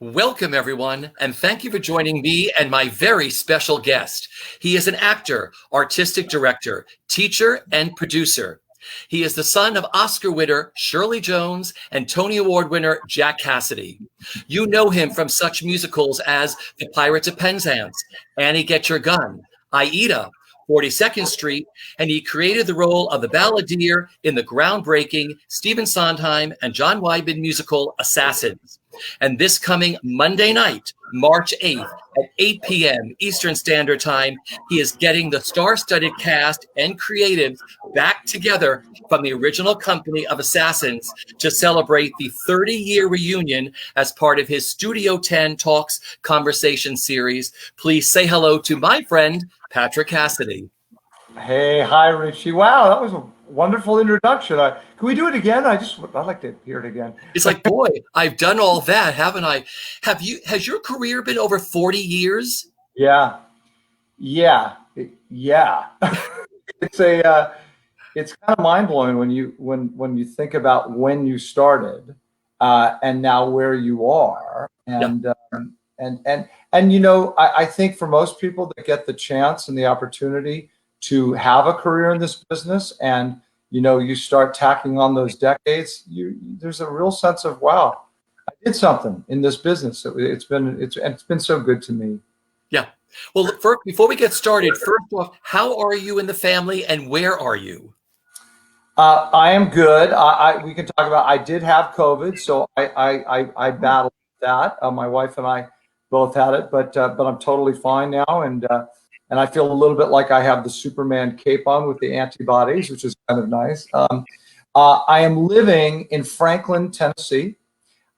Welcome, everyone, and thank you for joining me and my very special guest. He is an actor, artistic director, teacher, and producer. He is the son of Oscar winner Shirley Jones and Tony Award winner Jack Cassidy. You know him from such musicals as The Pirates of Penzance, Annie Get Your Gun, Aida, 42nd Street, and he created the role of the balladeer in the groundbreaking Stephen Sondheim and John Weidman musical Assassins. And this coming Monday night, March 8th at 8 p.m. Eastern Standard Time, he is getting the star-studded cast and creatives back together from the original company of Assassins to celebrate the 30-year reunion as part of his Studio 10 Talks Conversation series. Please say hello to my friend, Patrick Cassidy. Hey, hi, Richie. Wow, that was a wonderful introduction. Can we do it again? I'd like to hear it again. It's like, boy, I've done all that, haven't I? Has your career been over 40 years? Yeah. It's it's kind of mind blowing when you think about when you started and now where you are. And I think for most people that get the chance and the opportunity to have a career in this business, and you start tacking on those decades, there's a real sense of, wow, I did something in this business. It's been so good to me. Yeah. Well, before we get started, first off, how are you and the family, and where are you? I am good. We can talk about. I did have COVID, so I battled that. My wife and I both had it, but I'm totally fine now, and I feel a little bit like I have the Superman cape on with the antibodies, which is kind of nice. I am living in Franklin, Tennessee.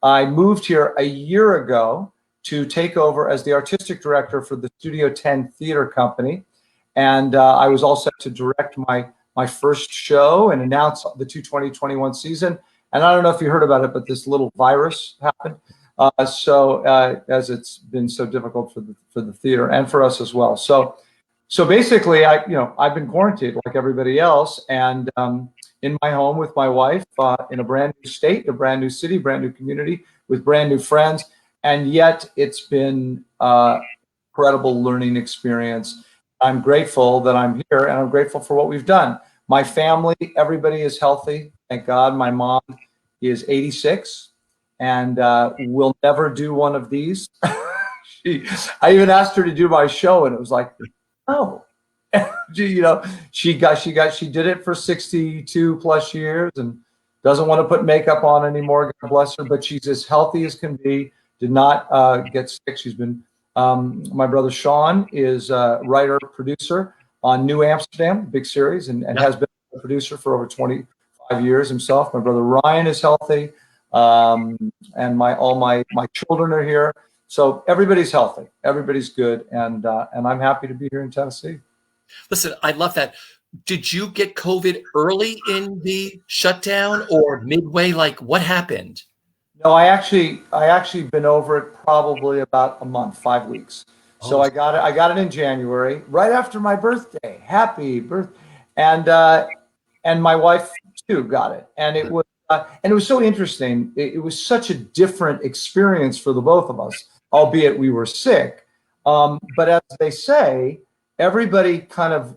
I moved here a year ago to take over as the artistic director for the Studio 10 Theater Company, and I was all set to direct my first show and announce the 2021 season. And I don't know if you heard about it, but this little virus happened. As it's been so difficult for the theater and for us as well. So basically, I've been quarantined like everybody else, and in my home with my wife in a brand new state, a brand new city, brand new community with brand new friends, and yet it's been incredible learning experience. I'm grateful that I'm here, and I'm grateful for what we've done. My family, everybody is healthy, thank God. My mom is 86. And we'll never do one of these. I even asked her to do my show, and it was like, no. she did it for 62 plus years and doesn't want to put makeup on anymore. God bless her, but she's as healthy as can be. Did not get sick. She's been. My brother Sean is a writer producer on New Amsterdam, big series, and has been a producer for over 25 years himself. My brother Ryan is healthy. And all my children are here, so everybody's healthy, everybody's good, and I'm happy to be here in Tennessee. Listen, I love that. Did you get COVID early in the shutdown or midway? Like, what happened? No, I actually been over it probably about a month, 5 weeks. So I got it in January, right after my birthday. Happy birthday, and my wife too got it, and it was so interesting. It was such a different experience for the both of us, albeit we were sick. But as they say, everybody kind of,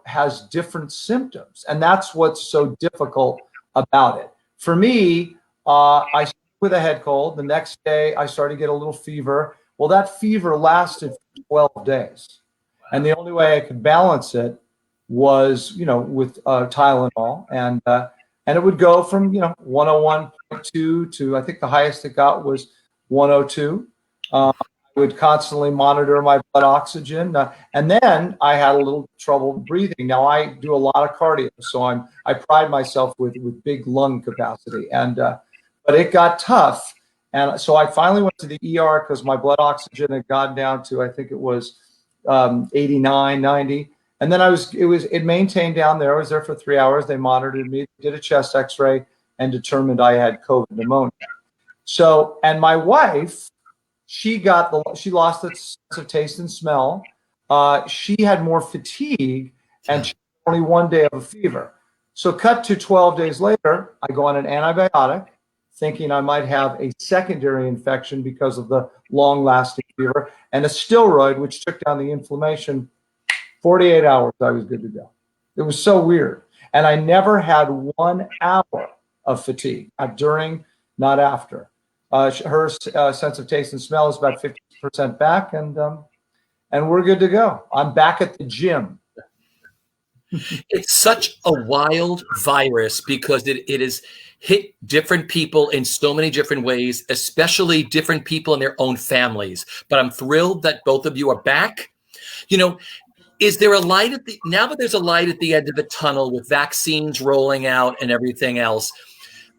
has different symptoms. And that's what's so difficult about it. For me, I started with a head cold. The next day, I started to get a little fever. Well, that fever lasted for 12 days. And the only way I could balance it was, with Tylenol. And it would go from 101.2 to, I think the highest it got was 102. I would constantly monitor my blood oxygen, and then I had a little trouble breathing. Now I do a lot of cardio, so I pride myself with big lung capacity, but it got tough, and so I finally went to the ER because my blood oxygen had gone down to, I think it was 89, 90. And then it maintained down there. I was there for 3 hours. They monitored me, did a chest x-ray, and determined I had COVID pneumonia. So, and my wife, she lost the sense of taste and smell. She had more fatigue, and she had only 1 day of a fever. So cut to 12 days later, I go on an antibiotic, thinking I might have a secondary infection because of the long-lasting fever, and a steroid, which took down the inflammation. 48 hours, I was good to go. It was so weird. And I never had 1 hour of fatigue, not during, not after. Her sense of taste and smell is about 50% back, and we're good to go. I'm back at the gym. It's such a wild virus because it has hit different people in so many different ways, especially different people in their own families. But I'm thrilled that both of you are back. You know, is there a light now that there's a light at the end of the tunnel with vaccines rolling out and everything else?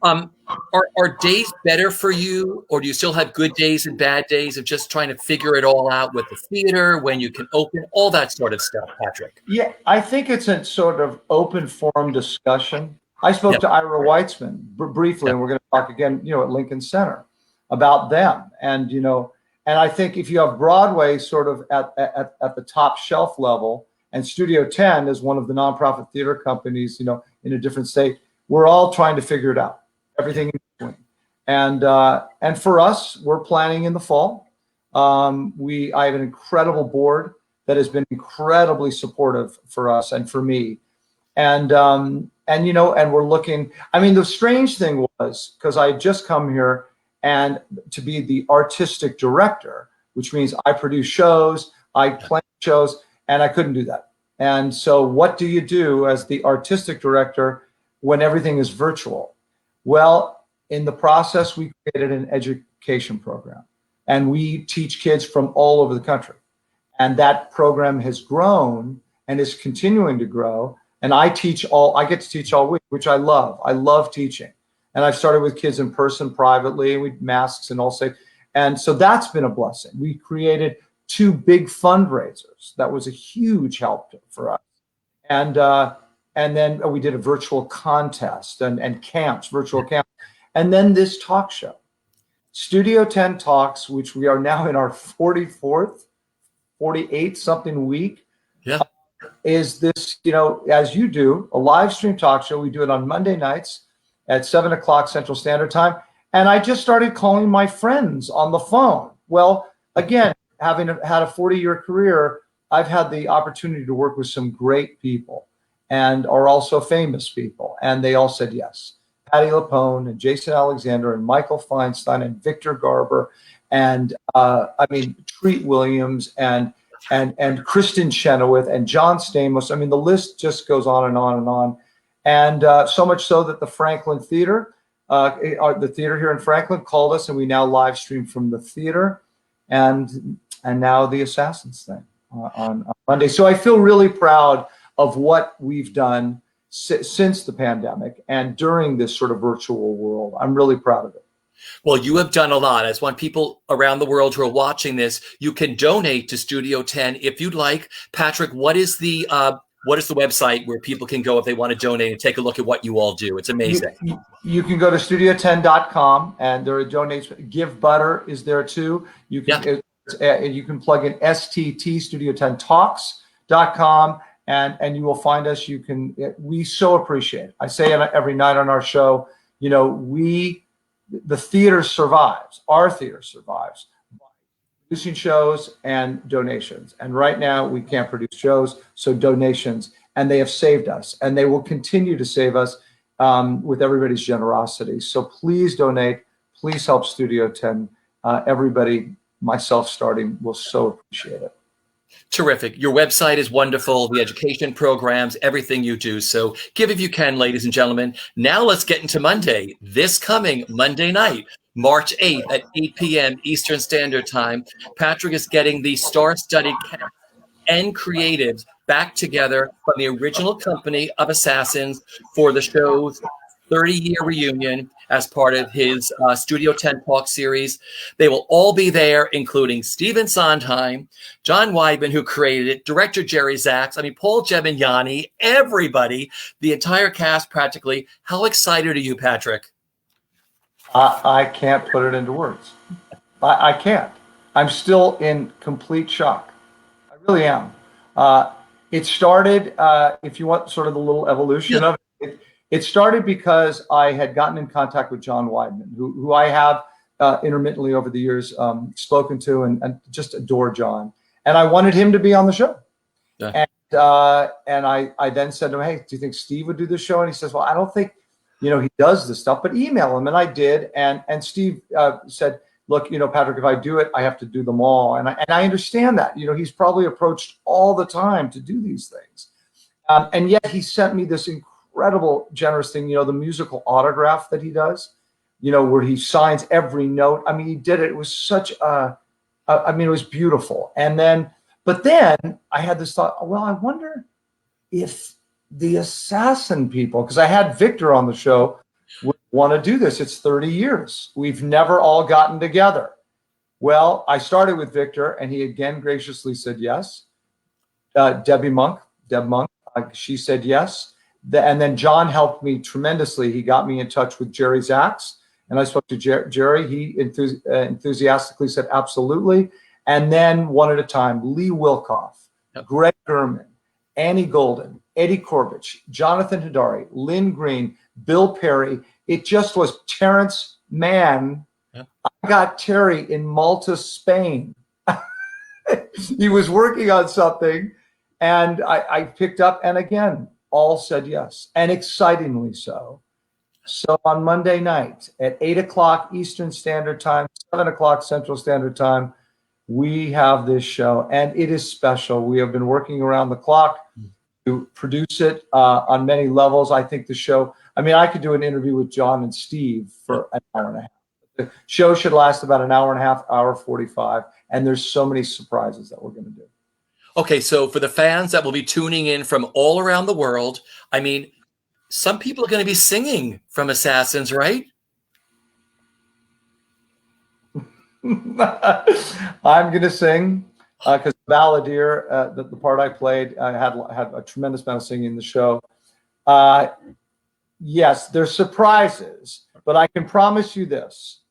Are days better for you, or do you still have good days and bad days of just trying to figure it all out with the theater, when you can open, all that sort of stuff, Patrick? Yeah, I think it's a sort of open forum discussion. I spoke to Ira Weitzman briefly, and we're going to talk again, at Lincoln Center about them. And, and I think if you have Broadway sort of at the top shelf level, and Studio 10 is one of the nonprofit theater companies, in a different state, we're all trying to figure it out. Everything in between. And for us, we're planning in the fall. I have an incredible board that has been incredibly supportive for us and for me. And we're looking, the strange thing was, because I had just come here and to be the artistic director, which means I produce shows, I plan shows, and I couldn't do that. And so what do you do as the artistic director when everything is virtual? Well, in the process, we created an education program, and we teach kids from all over the country. And that program has grown and is continuing to grow. And I get to teach all week, which I love. I love teaching. And I've started with kids in person privately, and with masks and all safe. And so that's been a blessing. We created 2 big fundraisers. That was a huge help for us. And then we did a virtual contest and camps, virtual camps. And then this talk show, Studio 10 Talks, which we are now in our 44th, 48 something week. Yeah. Is this, as you do, a live stream talk show. We do it on Monday nights at 7 o'clock Central Standard Time. And I just started calling my friends on the phone. Well, again, having had a 40-year career, I've had the opportunity to work with some great people, and are also famous people. And they all said yes. Patti LuPone and Jason Alexander and Michael Feinstein and Victor Garber and Treat Williams and Kristen Chenoweth and John Stamos. The list just goes on and on and on. And so much so that the Franklin Theater, the theater here in Franklin, called us, and we now live stream from the theater, and now the Assassins thing on Monday. So I feel really proud of what we've done since the pandemic and during this sort of virtual world. I'm really proud of it. Well, you have done a lot. As one people around the world who are watching this, you can donate to Studio 10 if you'd like. Patrick, what is the website where people can go if they want to donate and take a look at what you all do? It's amazing. You can go to studio10.com, and there are donations. Give Butter is there too. You can you can plug in STT studio10talks.com. And you will find us. We so appreciate it. I say it every night on our show, the theater survives. Our theater survives by producing shows and donations. And right now we can't produce shows, so donations, and they have saved us, and they will continue to save us with everybody's generosity. So please donate. Please help Studio 10. Everybody, myself starting, will so appreciate it. Terrific. Your website is wonderful. The education programs, everything you do. So give if you can, ladies and gentlemen. Now let's get into Monday. This coming Monday night, March 8th at 8 p.m. Eastern Standard Time. Patrick is getting the star-studded cast and creatives back together from the original company of Assassins for the show's 30-year reunion as part of his Studio 10 Talk series. They will all be there, including Stephen Sondheim, John Weidman, who created it, director Jerry Zaks, Paul Gemignani, everybody, the entire cast practically. How excited are you, Patrick? I can't put it into words. I can't. I'm still in complete shock. I really am. It started, if you want sort of the little evolution of it, It started because I had gotten in contact with John Weidman, who I have intermittently over the years spoken to and just adore John. And I wanted him to be on the show. Yeah. And I then said to him, hey, do you think Steve would do this show? And he says, well, I don't think, he does this stuff, but email him. And I did. And Steve said, look, Patrick, if I do it, I have to do them all. And I understand that. He's probably approached all the time to do these things. And yet he sent me this incredible, generous thing, the musical autograph that he does, where he signs every note. I mean, he did it. It was such it was beautiful. But then I had this thought, well, I wonder if the Assassin people, because I had Victor on the show, would want to do this. It's 30 years. We've never all gotten together. Well, I started with Victor, and he again graciously said yes. Deb Monk, she said yes. And then John helped me tremendously. He got me in touch with Jerry Zaks, and I spoke to Jerry. He enthusiastically said absolutely. And then one at a time, Lee Wilkoff, Greg Gurman, Annie Golden, Eddie Corbett, Jonathan Hidari, Lynn Green, Bill Perry. It just was Terrence Mann. Yeah. I got Terry in Malta, Spain. He was working on something, and I picked up, and again, all said yes, and excitingly so. So on Monday night at 8 o'clock Eastern Standard Time, 7 o'clock Central Standard Time, we have this show, and it is special. We have been working around the clock to produce it on many levels. I think the show, I could do an interview with John and Steve for an hour and a half. The show should last about an hour and a half, hour 45, and there's so many surprises that we're going to do. Okay, so for the fans that will be tuning in from all around the world, some people are going to be singing from Assassins, right? I'm going to sing because Balladeer, the part I played, had a tremendous amount of singing in the show. Yes, there's surprises, but I can promise you this.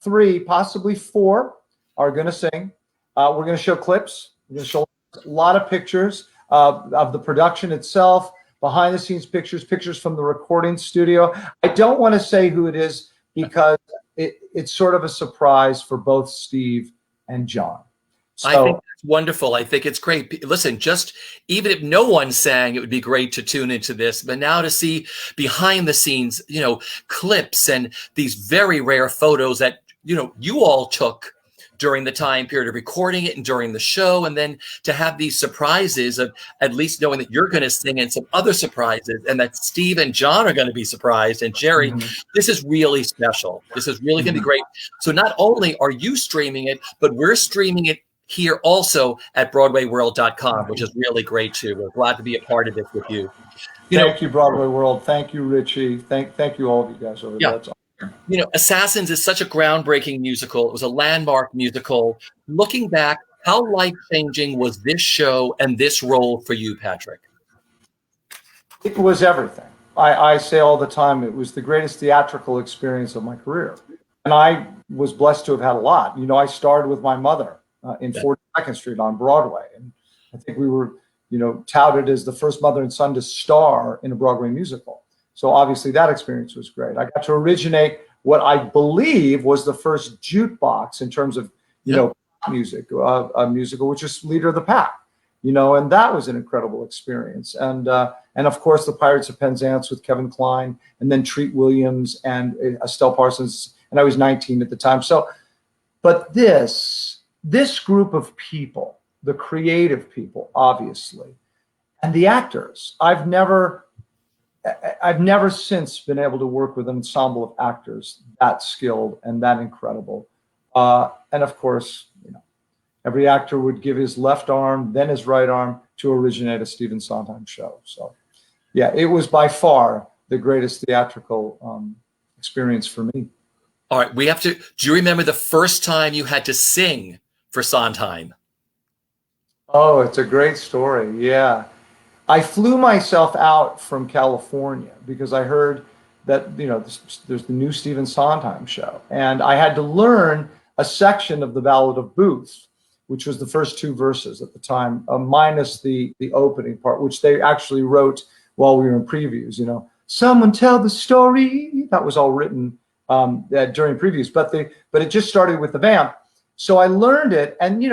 3, possibly 4 are going to sing. We're going to show clips. We're going to show a lot of pictures of the production itself, behind the scenes pictures from the recording studio. I don't want to say who it is because it's sort of a surprise for both Steve and John. So, I think that's wonderful. I think it's great. Listen, just even if no one sang, it would be great to tune into this. But now to see behind the scenes, clips and these very rare photos that, you all took during the time period of recording it and during the show, and then to have these surprises of at least knowing that you're going to sing and some other surprises, and that Steve and John are going to be surprised, and Jerry, this is really special. This is really going to be great. So not only are you streaming it, but we're streaming it here also at BroadwayWorld.com, which is really great too. We're glad to be a part of this with you. Thank you, Broadway World. Thank you, Richie. Thank you, all of you guys over there. That's Assassins is such a groundbreaking musical. It was a landmark musical. Looking back, how life-changing was this show and this role for you, Patrick? It was everything. I say all the time, it was the greatest theatrical experience of my career. And I was blessed to have had a lot. I started with my mother in 42nd Street on Broadway. And I think we were, touted as the first mother and son to star in a Broadway musical. So obviously that experience was great. I got to originate what I believe was the first jukebox in terms of, music, a musical, which is Leader of the Pack, and that was an incredible experience. And of course, the Pirates of Penzance with Kevin Kline, and then Treat Williams and Estelle Parsons. And I was 19 at the time. So, but this group of people, the creative people, obviously, and the actors, I've never since been able to work with an ensemble of actors that skilled and that incredible. And of course, every actor would give his left arm, then his right arm to originate a Stephen Sondheim show. So yeah, it was by far the greatest theatrical experience for me. All right, do you remember the first time you had to sing for Sondheim? Oh, it's a great story. Yeah. I flew myself out from California because I heard that, there's the new Stephen Sondheim show. And I had to learn a section of the Ballad of Booth, which was the first 2 verses at the time, minus the opening part, which they actually wrote while we were in previews, someone tell the story. That was all written during previews, but it just started with the vamp. So I learned it, and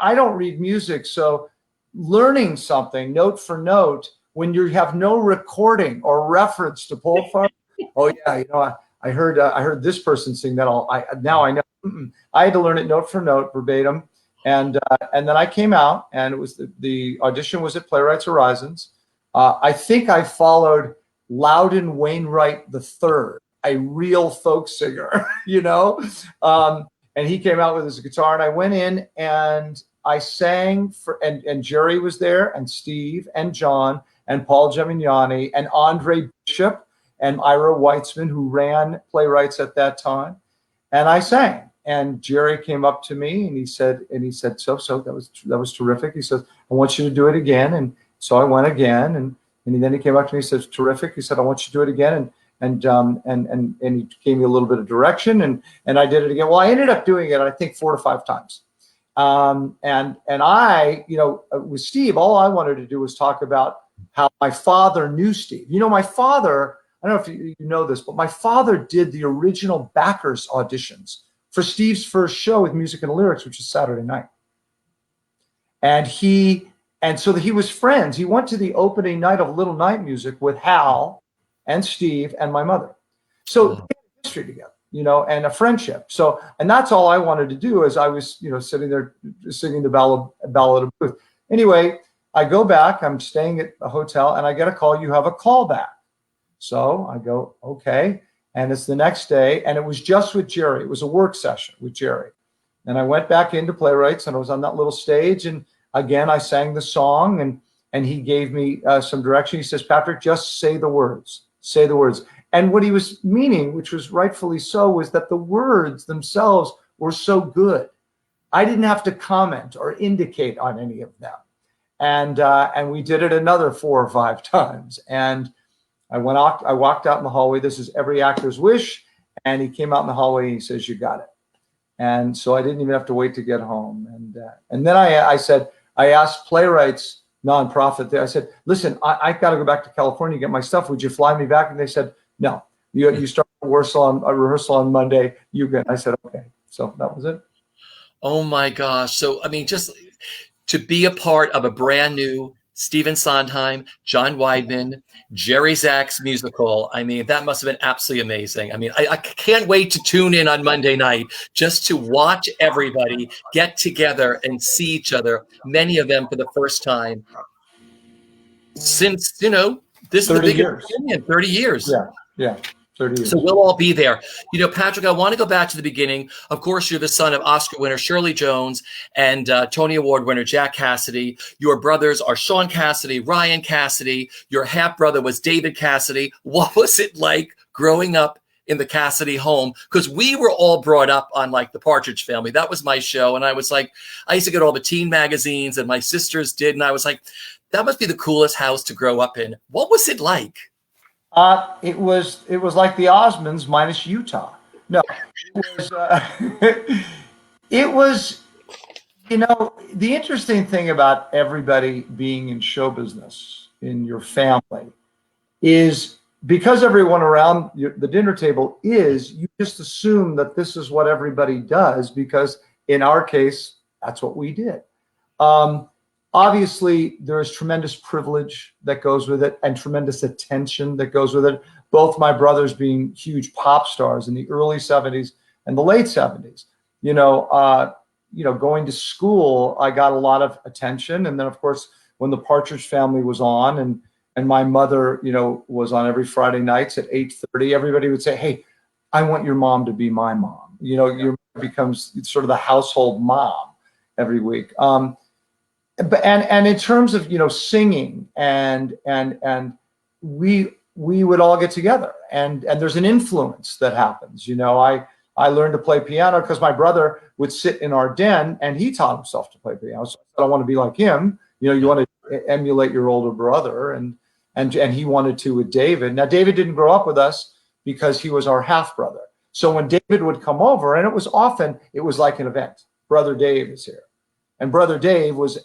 I don't read music, so learning something note for note when you have no recording or reference to pull from. Oh yeah, I heard this person sing that. Now I know. I had to learn it note for note, verbatim, and then I came out, and it was the audition was at Playwrights Horizons. I think I followed Loudon Wainwright III, a real folk singer, and he came out with his guitar, and I went in and I sang and Jerry was there, and Steve and John and Paul Gemignani and Andre Bishop and Ira Weitzman, who ran Playwrights at that time. And I sang, and Jerry came up to me and he said, so that was terrific. He says, I want you to do it again. And so I went again, and then he came up to me and said, terrific. He said, I want you to do it again. And he gave me a little bit of direction, and I did it again. Well, I ended up doing it, I think, 4 to 5 times. And I, with Steve, all I wanted to do was talk about how my father knew Steve. My father, I don't know if you know this, but my father did the original backers auditions for Steve's first show with Music and Lyrics, which is Saturday night. And so he was friends. He went to the opening night of Little Night Music with Hal and Steve and my mother. So they had history together, and a friendship. So, and that's all I wanted to do as I was, sitting there singing the Ballad of Booth. Anyway, I go back, I'm staying at a hotel, and I get a call, you have a call back. So I go, okay. And it's the next day, and it was just with Jerry. It was a work session with Jerry. And I went back into Playwrights, and I was on that little stage, and again, I sang the song, and he gave me some direction. He says, Patrick, just say the words. Say the words. And what he was meaning, which was rightfully so, was that the words themselves were so good. I didn't have to comment or indicate on any of them. And we did it another 4 or 5 times. And I walked out in the hallway. This is every actor's wish. And he came out in the hallway and he says, you got it. And so I didn't even have to wait to get home. And then I asked Playwrights nonprofit there. I said, listen, I got to go back to California to get my stuff. Would you fly me back? And they said, no, you start a rehearsal on Monday. You get. I said, okay. So that was it. Oh my gosh. So, I mean, just to be a part of a brand new Stephen Sondheim, John Weidman, Jerry Zach's musical. I mean, that must have been absolutely amazing. I mean, I can't wait to tune in on Monday night just to watch everybody get together and see each other, many of them for the first time since, this 30 is the years. 30 years. Yeah. 30 years. So we'll all be there. Patrick, I want to go back to the beginning. Of course, you're the son of Oscar winner Shirley Jones and Tony Award winner Jack Cassidy. Your brothers are Sean Cassidy, Ryan Cassidy. Your half brother was David Cassidy. What was it like growing up in the Cassidy home? Because we were all brought up on like the Partridge Family. That was my show. And I was like, I used to get all the teen magazines, and my sisters did. And I was like, that must be the coolest house to grow up in. What was it like? It was like the Osmonds minus Utah. No, it was, the interesting thing about everybody being in show business in your family is because everyone around the dinner table you just assume that this is what everybody does, because in our case, that's what we did. Obviously, there is tremendous privilege that goes with it and tremendous attention that goes with it. Both my brothers being huge pop stars in the early 70s and the late 70s. Going to school, I got a lot of attention. And then, of course, when the Partridge Family was on and my mother, was on every Friday nights at 8:30, everybody would say, hey, I want your mom to be my mom. Your mom becomes sort of the household mom every week. But in terms of singing and we would all get together and there's an influence that happens. I learned to play piano because my brother would sit in our den and he taught himself to play piano. So I want to be like him. You want to emulate your older brother, and he wanted to with David. Now David didn't grow up with us because he was our half brother. So when David would come over, and it was like an event. Brother Dave is here. And Brother Dave was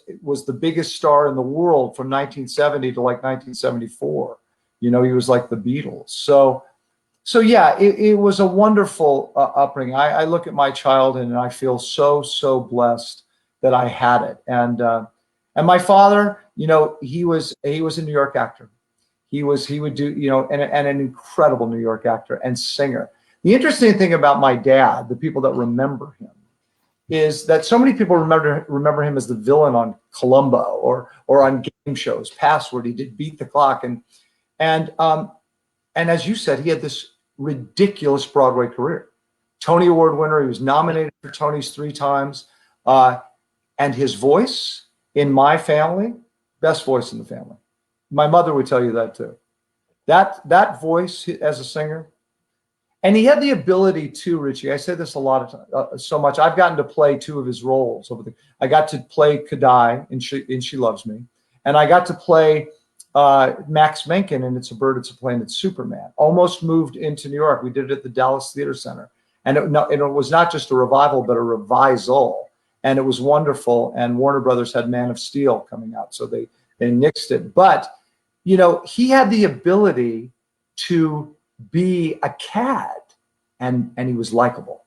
the biggest star in the world from 1970 to like 1974. You know, he was like the Beatles. So yeah, it was a wonderful upbringing. I look at my childhood and I feel so blessed that I had it. And my father, you know, he was a New York actor. He would do, you know, and an incredible New York actor and singer. The interesting thing about my dad, the people that remember him, is that so many people remember him as the villain on Columbo or on game shows. Password, he did Beat the Clock, and as you said, he had this ridiculous Broadway career. Tony Award winner. He was nominated for Tonys 3 times, and his voice in my family, best voice in the family. My mother would tell you that too. That voice as a singer. And he had the ability to, Richie, I say this a lot of so much. I've gotten to play 2 of his roles I got to play Kadai in She Loves Me, and I got to play Max Menken in It's a Bird, It's a Plane, It's Superman. Almost moved into New York. We did it at the Dallas Theater Center, and it was not just a revival, but a revisal, and it was wonderful. And Warner Brothers had Man of Steel coming out, so they nixed it. But you know, he had the ability to be a cad, and he was likable.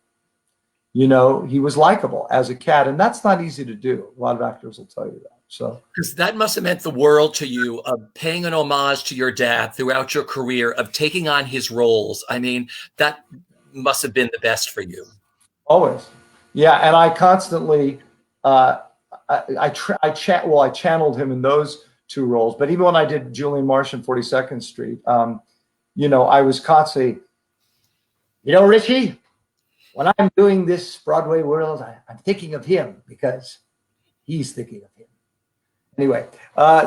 You know, he was likable as a cad, and that's not easy to do. A lot of actors will tell you that. So, because that must have meant the world to you, of paying an homage to your dad throughout your career, of taking on his roles. I mean, that must have been the best for you. Always. Yeah. And I constantly, I channeled him in those 2 roles. But even when I did Julian Marsh in 42nd Street, you know, I was constantly, you know, Richie, when I'm doing this BroadwayWorld, I'm thinking of him because he's thinking of him. Anyway,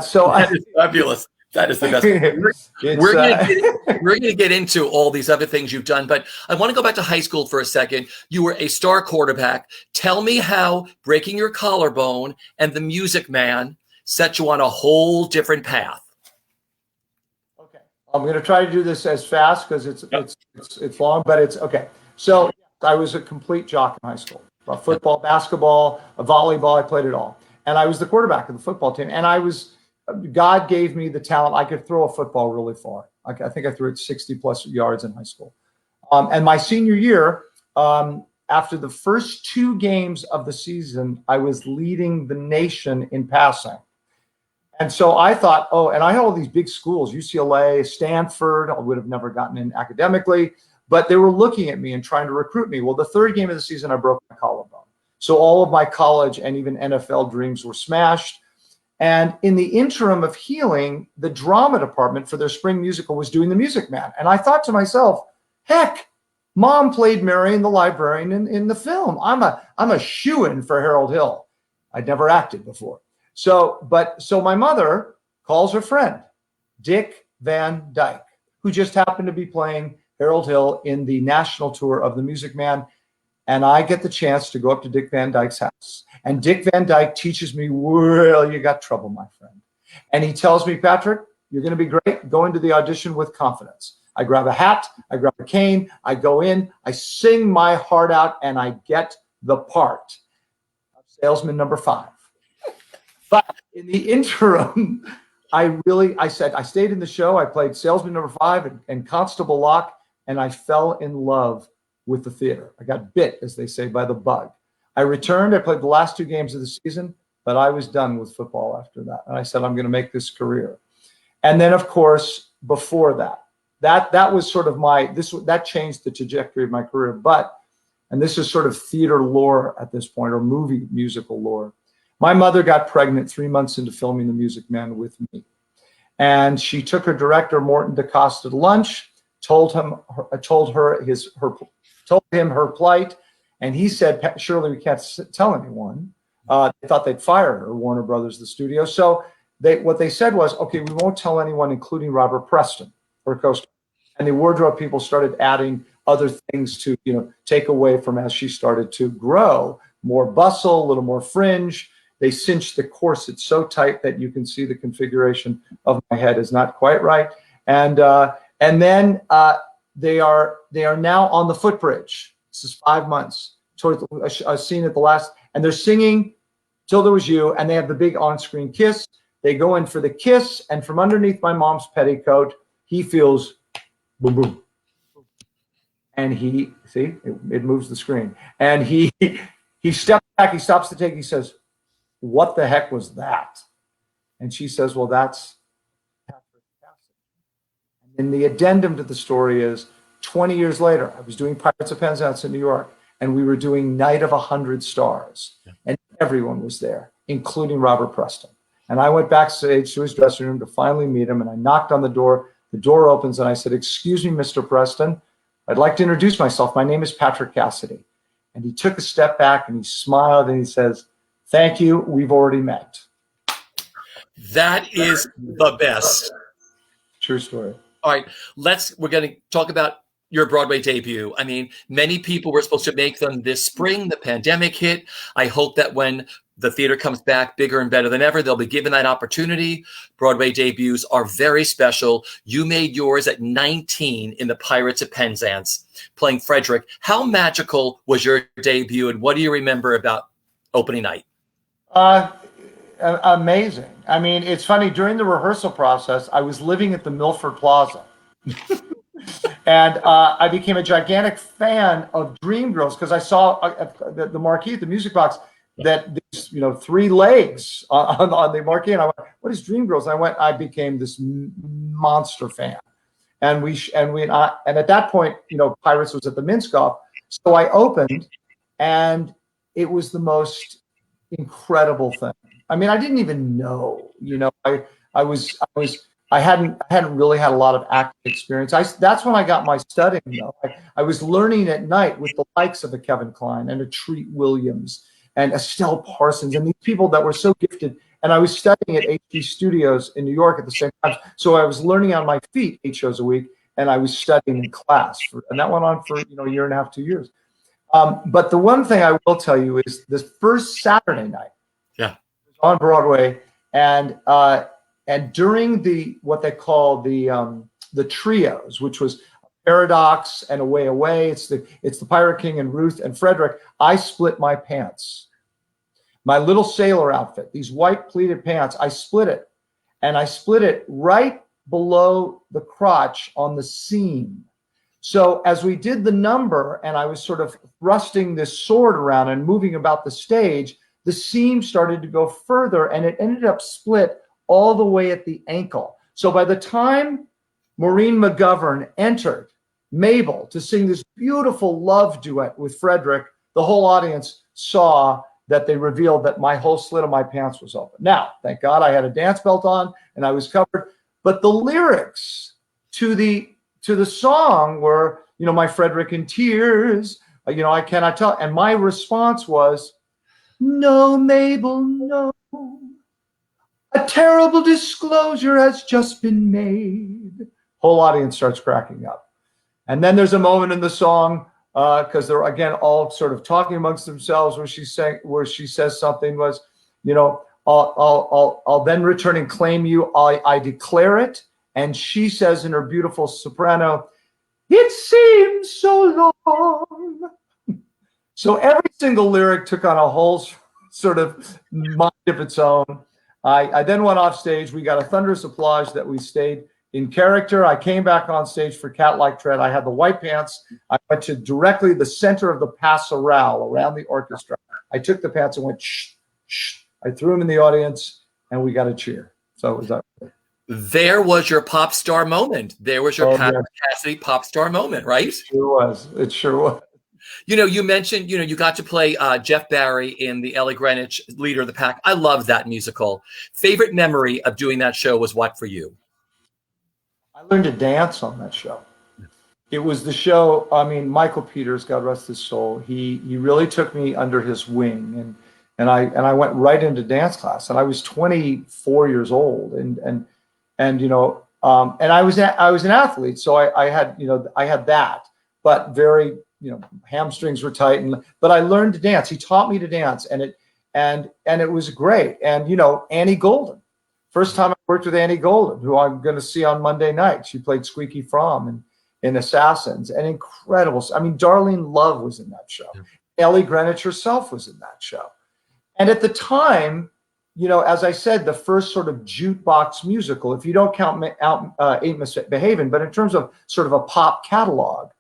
so that is fabulous. That is the best. We're going to get into all these other things you've done, but I want to go back to high school for a second. You were a star quarterback. Tell me how breaking your collarbone and The Music Man set you on a whole different path. Okay, I'm going to try to do this as fast because it's long, but it's okay. So I was a complete jock in high school. Football, basketball, volleyball, I played it all. And I was the quarterback of the football team. And God gave me the talent. I could throw a football really far. I think I threw it 60 plus yards in high school. And my senior year, after the first 2 games of the season, I was leading the nation in passing. And so I thought, and I had all these big schools, UCLA, Stanford. I would have never gotten in academically, but they were looking at me and trying to recruit me. Well, the 3rd game of the season, I broke my collarbone. So all of my college and even NFL dreams were smashed. And in the interim of healing, the drama department for their spring musical was doing The Music Man. And I thought to myself, heck, Mom played Marion the librarian in the film. I'm a shoo-in for Harold Hill. I'd never acted before. So my mother calls her friend, Dick Van Dyke, who just happened to be playing Harold Hill in the national tour of The Music Man. And I get the chance to go up to Dick Van Dyke's house. And Dick Van Dyke teaches me, well, you got trouble, my friend. And he tells me, Patrick, you're going to be great. Go into the audition with confidence. I grab a hat, I grab a cane, I go in, I sing my heart out, and I get the part of salesman number 5. But in the interim, I stayed in the show. I played salesman number 5 and Constable Locke, and I fell in love with the theater. I got bit, as they say, by the bug. I returned. I played the last 2 games of the season, but I was done with football after that. And I said, I'm going to make this career. And then, of course, before that was sort of that changed the trajectory of my career. But, and this is sort of theater lore at this point, or movie musical lore. My mother got pregnant 3 months into filming The Music Man with me. And she took her director, Morton DaCosta, to lunch, told him her plight, and he said, surely we can't tell anyone. They thought they'd fire her, Warner Brothers, the studio. So what they said was, okay, we won't tell anyone, including Robert Preston, her co-star. And the wardrobe people started adding other things to, take away from as she started to grow. More bustle, a little more fringe. They cinched the corset so tight that you can see the configuration of my head is not quite right. And then they are now on the footbridge. This is 5 months towards a scene at the last, and they're singing Till There Was You, and they have the big on-screen kiss. They go in for the kiss, and from underneath my mom's petticoat, he feels boom, boom. And he, see, it moves the screen. And he steps back, he stops the take, he says, "What the heck was that?" And she says, "Well, that's Patrick Cassidy." And the addendum to the story is 20 years later, I was doing Pirates of Penzance in New York, and we were doing Night of 100 Stars. Yeah. And everyone was there, including Robert Preston. And I went backstage to his dressing room to finally meet him, and I knocked on the door. The door opens, and I said, "Excuse me, Mr. Preston. I'd like to introduce myself. My name is Patrick Cassidy." And he took a step back and he smiled and he says, "Thank you. We've already met." That is the best. True story. All right, we're going to talk about your Broadway debut. I mean, many people were supposed to make them this spring. The pandemic hit. I hope that when the theater comes back bigger and better than ever, they'll be given that opportunity. Broadway debuts are very special. You made yours at 19 in the Pirates of Penzance, playing Frederick. How magical was your debut, and what do you remember about opening night? Amazing. I mean, it's funny, during the rehearsal process, I was living at the Milford Plaza. And I became a gigantic fan of Dreamgirls because I saw the marquee at the music box that there's, 3 legs on the marquee, and I went, "What is Dreamgirls?" And I became this monster fan, and at that point, Pirates was at the Minskoff, so I opened, and it was the most incredible thing. I mean, I didn't even know, I hadn't really had a lot of acting experience. That's when I got my studying, though. I was learning at night with the likes of a Kevin Kline and a Treat Williams and Estelle Parsons and these people that were so gifted. And I was studying at HD Studios in New York at the same time. So I was learning on my feet 8 shows a week, and I was studying in class. And that went on for a year and a half, 2 years. But the one thing I will tell you is this first Saturday night, on Broadway, and during what they call the trios, which was Paradox and Away Away, it's the Pirate King and Ruth and Frederick. I split my pants, my little sailor outfit, these white pleated pants. I split it, and I split it right below the crotch on the seam. So as we did the number, and I was sort of thrusting this sword around and moving about the stage, the seam started to go further, and it ended up split all the way at the ankle. So by the time Maureen McGovern entered Mabel to sing this beautiful love duet with Frederick, the whole audience saw that they revealed that my whole slit of my pants was open. Now, thank God I had a dance belt on and I was covered. But the lyrics to the song were, my Frederick in tears, I cannot tell. And my response was, "No, Mabel, no. A terrible disclosure has just been made." Whole audience starts cracking up. And then there's a moment in the song, because they're again all sort of talking amongst themselves, where she says something was, I'll then return and claim you. I declare it. And she says in her beautiful soprano, "It seems so long." So every single lyric took on a whole sort of mind of its own. I then went off stage. We got a thunderous applause that we stayed in character. I came back on stage for Cat-Like Tread. I had the white pants. I went to directly the center of the passerelle around the orchestra. I took the pants and went, shh, shh. I threw them in the audience, and we got a cheer. So it was that. There was your pop star moment. There was your Patrick Cassidy pop star moment, right? It sure was. It sure was. You mentioned, you got to play Jeff Barry in the Ellie Greenwich, Leader of the Pack. I love that musical. Favorite memory of doing that show was what for you? I learned to dance on that show. It was the show, Michael Peters, God rest his soul, he really took me under his wing, and I went right into dance class, and I was 24 years old, and I was an athlete, so I had that, but very, hamstrings were tight, but I learned to dance. He taught me to dance, and it was great. And Annie Golden, first time I worked with Annie Golden, who I'm going to see on Monday night. She played Squeaky Fromm in Assassins, and incredible. Darlene Love was in that show. Yeah. Ellie Greenwich herself was in that show. And at the time, as I said, the first sort of jukebox musical, if you don't count Ain't Misbehavin', but in terms of sort of a pop catalog,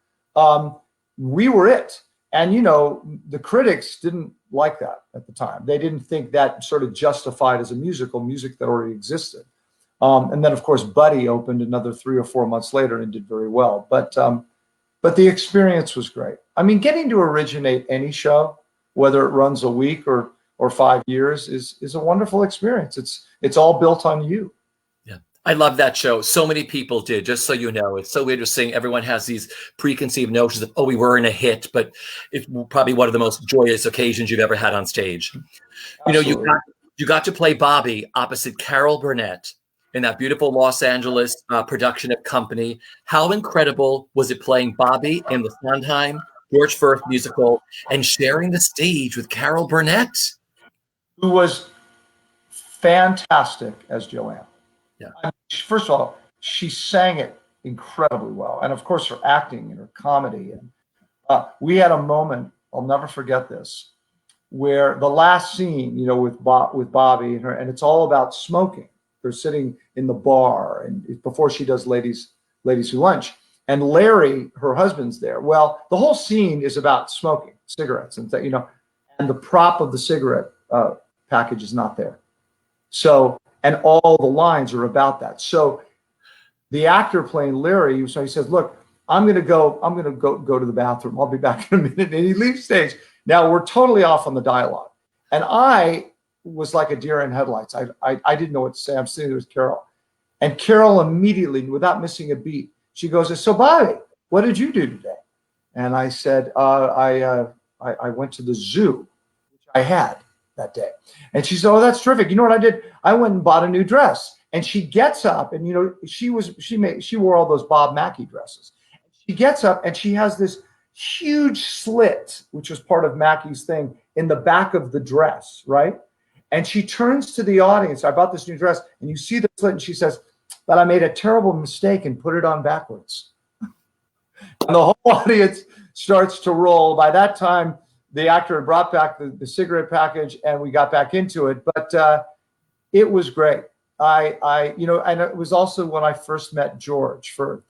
we were it. And, the critics didn't like that at the time. They didn't think that sort of justified as a music that already existed. And then, of course, Buddy opened another 3 or 4 months later and did very well. But the experience was great. I mean, getting to originate any show, whether it runs a week or 5 years, is a wonderful experience. It's all built on you. Yeah, I love that show. So many people did. Just so you know, it's so interesting. Everyone has these preconceived notions of, we weren't a hit, but it's probably one of the most joyous occasions you've ever had on stage. Absolutely. You got to play Bobby opposite Carol Burnett in that beautiful Los Angeles production of Company. How incredible was it playing Bobby in the Sondheim George Firth musical and sharing the stage with Carol Burnett, who was fantastic as Joanne. Yeah. I mean, first of all, she sang it incredibly well, and of course her acting and her comedy. And we had a moment, I'll never forget this, where the last scene, with Bobby and her, and it's all about smoking. They're sitting in the bar, and before she does Ladies Who Lunch, and Larry, her husband's there. Well, the whole scene is about smoking cigarettes, and and the prop of the cigarette package is not there. So, and all the lines are about that. So, the actor playing Larry, so he says, "Look, I'm gonna go to the bathroom. I'll be back in a minute." And he leaves stage. Now we're totally off on the dialogue, and I was like a deer in headlights. I didn't know what to say. I'm sitting there with Carol, and Carol immediately, without missing a beat, she goes, "So Bobby, what did you do today?" And I said, I went to the zoo, which I had that day. And she said, "Oh, that's terrific. You know what I did? I went and bought a new dress." And she gets up, and she wore all those Bob Mackie dresses. She gets up and she has this huge slit, which was part of Mackie's thing, in the back of the dress, right? And she turns to the audience. "I bought this new dress," and you see the slit, and she says, "But I made a terrible mistake and put it on backwards." And the whole audience starts to roll. By that time, the actor had brought back the cigarette package, and we got back into it. But it was great. And it was also when I first met George Firth,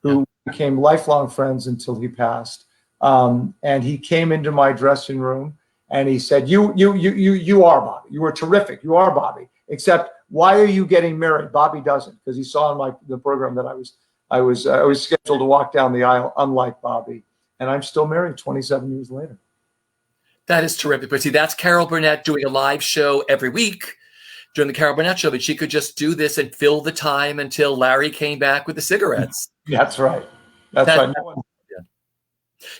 who became lifelong friends until he passed. And he came into my dressing room, and he said, "You are Bobby. You were terrific. You are Bobby. Except, why are you getting married? Bobby doesn't." Because he saw in the program that I was scheduled to walk down the aisle, unlike Bobby, and I'm still married 27 years later. That is terrific. But see, that's Carol Burnett doing a live show every week during the Carol Burnett show, but she could just do this and fill the time until Larry came back with the cigarettes. That's right. That's right.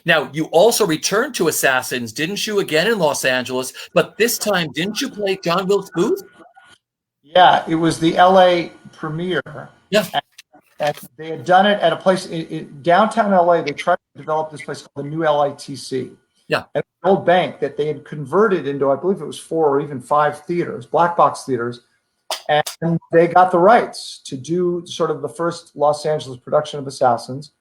Now, you also returned to Assassins, didn't you, again in Los Angeles? But this time, didn't you play John Wilkes Booth? Yeah, it was the LA premiere. Yeah. And they had done it at a place in downtown LA. They tried to develop this place called the New LITC. Yeah. An old bank that they had converted into, I believe it was 4 or even 5 theaters, black box theaters. And they got the rights to do sort of the first Los Angeles production of Assassins.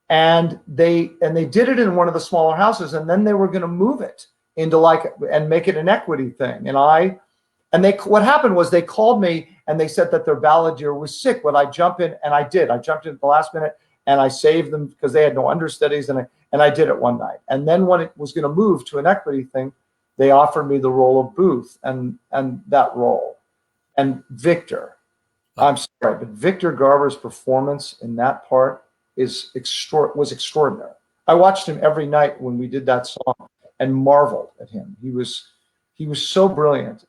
And they did it in one of the smaller houses, and then they were going to move it into and make it an equity thing. What happened was they called me and they said that their balladeer was sick. Would I jump in? And I did. I jumped in at the last minute, and I saved them because they had no understudies, and I did it one night. And then when it was going to move to an equity thing, they offered me the role of Booth and that role. And Victor, I'm sorry, but Victor Garber's performance in that part was extraordinary. I watched him every night when we did that song and marveled at him. He was so brilliant.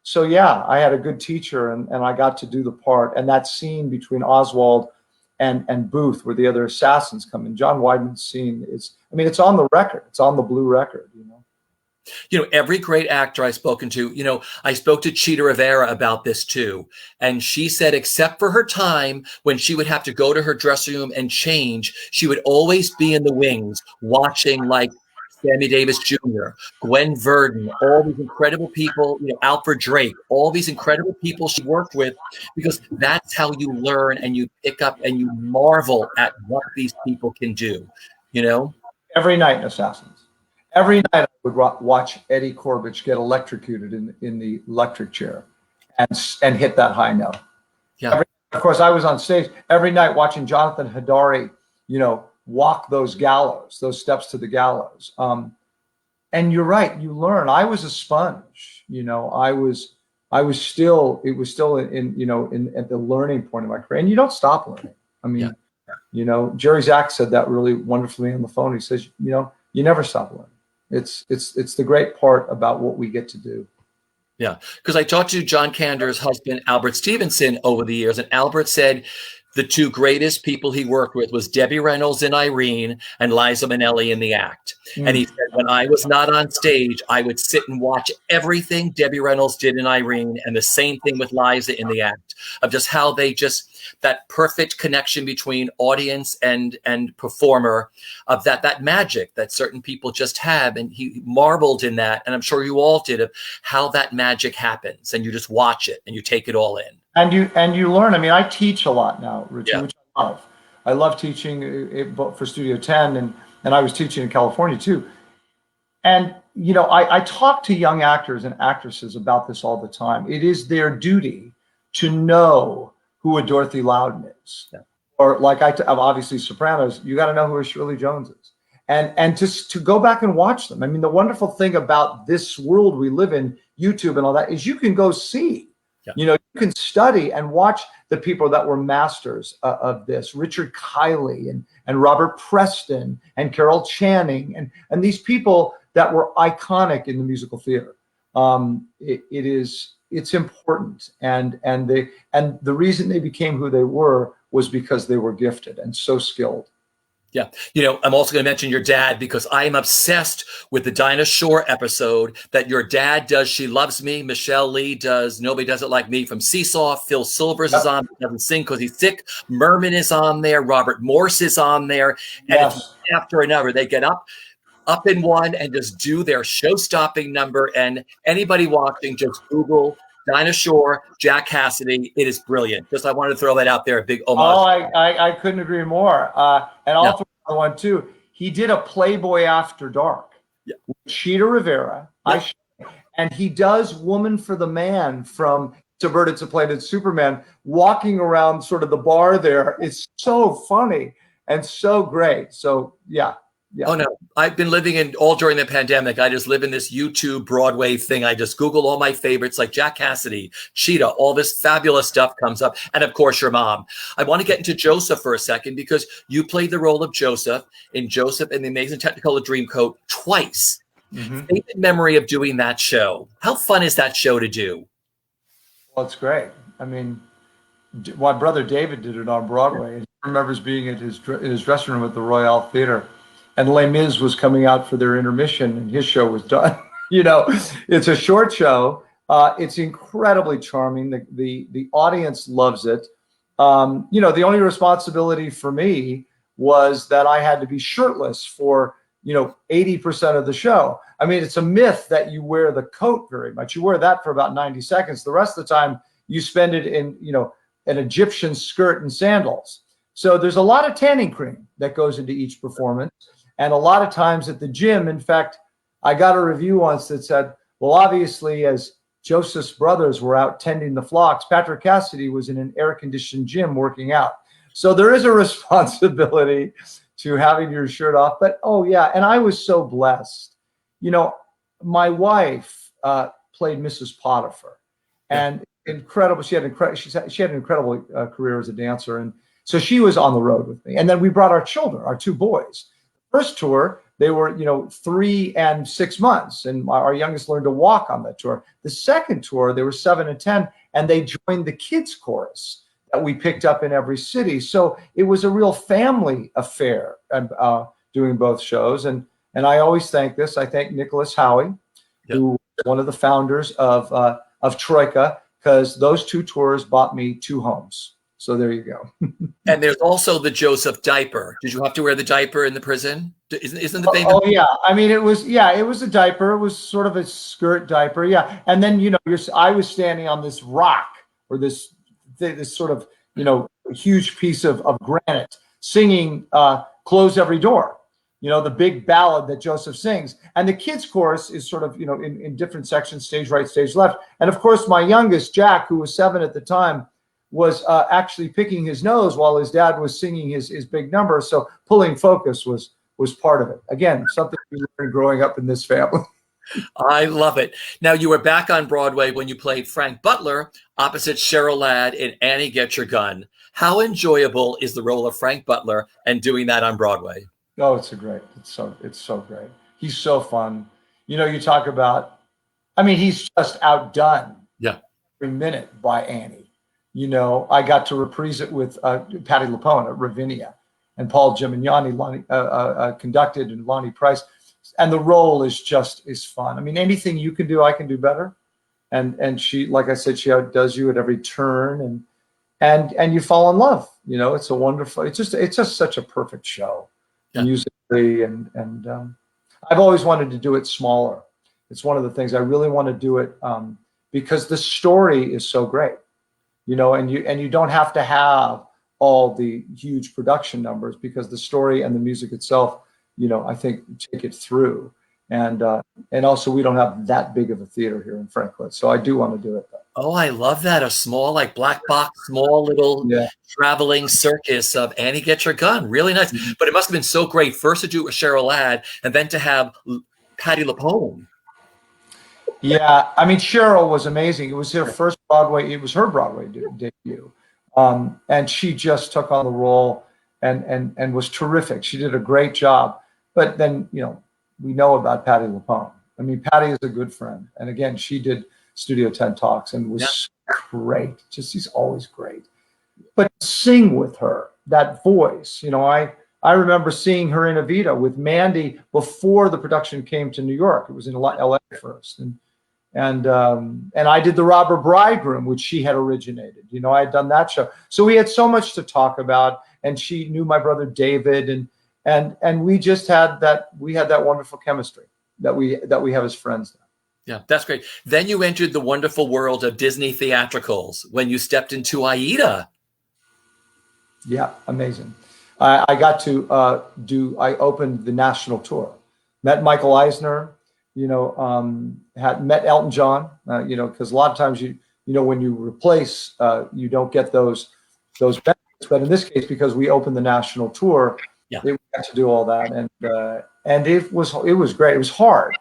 So yeah, I had a good teacher, and I got to do the part. And that scene between Oswald and Booth, where the other assassins come in, John Weidman's scene it's on the record. It's on the blue record, Every great actor I've spoken to, I spoke to Chita Rivera about this too. And she said, except for her time when she would have to go to her dressing room and change, she would always be in the wings watching like Sammy Davis Jr., Gwen Verdon, all these incredible people, Alfred Drake, all these incredible people she worked with, because that's how you learn and you pick up and you marvel at what these people can do, Every night in Assassins. Every night I would watch Eddie Corbett get electrocuted in the electric chair and hit that high note. Yeah. Of course, I was on stage every night watching Jonathan Hadari, walk those gallows, those steps to the gallows. And you're right, you learn. I was a sponge, I was still, it was still in at the learning point of my career. And you don't stop learning. I mean, Jerry Zach said that really wonderfully on the phone. He says, you never stop learning. It's the great part about what we get to do. Yeah, because I talked to John Cander's husband, Albert Stevenson, over the years, and Albert said the two greatest people he worked with was Debbie Reynolds in Irene and Liza Minnelli in The Act. And he said, when I was not on stage, I would sit and watch everything Debbie Reynolds did in Irene, and the same thing with Liza in The Act, of just how they that perfect connection between audience and performer, of that magic that certain people just have. And he marveled in that. And I'm sure you all did, of how that magic happens, and you just watch it and you take it all in. And you learn. I mean, I teach a lot now, Richie, which I love. I love teaching for Studio 10, and I was teaching in California too. And, I talk to young actors and actresses about this all the time. It is their duty to know who a Dorothy Loudon is. Yeah. Or like obviously Sopranos, you got to know who a Shirley Jones is. And to go back and watch them. I mean, the wonderful thing about this world we live in, YouTube and all that, is you can go see. Yeah. You can study and watch the people that were masters of this. Richard Kiley and Robert Preston and Carol Channing and these people that were iconic in the musical theater. It's important, and the reason they became who they were was because they were gifted and so skilled. Yeah. I'm also going to mention your dad, because I am obsessed with the Dinah Shore episode that your dad does. She Loves Me. Michelle Lee does Nobody Does It Like Me from Seesaw. Phil Silvers is on, doesn't sing because he's sick. Merman is on there. Robert Morse is on there. And it's after another, they get up in one and just do their show-stopping number. And anybody watching, just Google Dinah Shore, Jack Cassidy. It is brilliant. Just I wanted to throw that out there, a big homage. Oh, I couldn't agree more. And I'll throw another one too. He did a Playboy After Dark with Cheetah Rivera. And he does Woman for the Man from Subverted to Planet Superman, walking around sort of the bar there. It's so funny and so great. So yeah. Oh no, I've been living in all during the pandemic. I just live in this YouTube Broadway thing. I just Google all my favorites like Jack Cassidy, Cheetah, all this fabulous stuff comes up. And of course, your mom. I want to get into Joseph for a second, because you played the role of Joseph in Joseph and the Amazing Technicolor Dreamcoat twice. Mm-hmm. Favorite memory of doing that show. How fun is that show to do? Well, it's great. I mean, my brother David did it on Broadway. He remembers being in his dressing room at the Royale Theater. And Les Mis was coming out for their intermission, and his show was done. It's a short show. It's incredibly charming. The audience loves it. The only responsibility for me was that I had to be shirtless for 80% of the show. I mean, it's a myth that you wear the coat very much. You wear that for about 90 seconds. The rest of the time, you spend it in an Egyptian skirt and sandals. So there's a lot of tanning cream that goes into each performance. And a lot of times at the gym, in fact, I got a review once that said, well, obviously, as Joseph's brothers were out tending the flocks, Patrick Cassidy was in an air-conditioned gym working out. So there is a responsibility to having your shirt off. But, oh, yeah, and I was so blessed. My wife played Mrs. Potiphar. And incredible. She had an incredible career as a dancer. And so she was on the road with me. And then we brought our children, our two boys. First tour, they were, 3 and 6 months, and our youngest learned to walk on that tour. The second tour, they were 7 and 10, and they joined the kids chorus that we picked up in every city. So it was a real family affair, doing both shows. And I always thank this. I thank Nicholas Howie, who was one of the founders of Troika, because those 2 tours bought me 2 homes. So there you go. And there's also the Joseph diaper. Did you have to wear the diaper in the prison? Isn't the thing? Oh yeah. I mean, it was a diaper. It was sort of a skirt diaper. Yeah. And then, I was standing on this rock, or this sort of, huge piece of granite, singing Close Every Door. the big ballad that Joseph sings. And the kids chorus is sort of, in different sections, stage right, stage left. And of course, my youngest, Jack, who was 7 at the time, was actually picking his nose while his dad was singing his big number. So pulling focus was part of it. Again, something we learned growing up in this family. I love it. Now, you were back on Broadway when you played Frank Butler opposite Cheryl Ladd in Annie Get Your Gun. How enjoyable is the role of Frank Butler and doing that on Broadway? Oh, it's so great. He's so fun. You talk about, he's just outdone every minute by Annie. I got to reprise it with Patti LuPone at Ravinia, and Paul Gimignani conducted, and Lonnie Price. And the role is fun. Anything you can do, I can do better. And she, like I said, she outdoes you at every turn, and you fall in love. It's a wonderful. It's just such a perfect show, musically, and I've always wanted to do it smaller. It's one of the things I really want to do it because the story is so great, and you don't have to have all the huge production numbers, because the story and the music itself, I think take it through. And also we don't have that big of a theater here in Franklin. So I do want to do it. Oh, I love that. A small, like black box, small little traveling circus of Annie Get Your Gun. Really nice. Mm-hmm. But it must have been so great first to do it with Cheryl Ladd and then to have Patti LuPone. Yeah. Cheryl was amazing. It was her first Broadway. It was her Broadway debut. And she just took on the role and was terrific. She did a great job. But then, we know about Patti LuPone. Patti is a good friend. And again, she did Studio 10 Talks and was great. She's always great. But sing with her, that voice, I remember seeing her in Evita with Mandy before the production came to New York. It was in LA first. And I did The Robber Bridegroom, which she had originated. I had done that show. So we had so much to talk about, and she knew my brother David, and we just had that wonderful chemistry that we have as friends now. Yeah, that's great. Then you entered the wonderful world of Disney theatricals when you stepped into Aida. Yeah, amazing. I got to I opened the national tour, met Michael Eisner, had met Elton John, because a lot of times when you replace, you don't get those benefits. But in this case, because we opened the national tour, we got to do all that, and it was great. It was hard.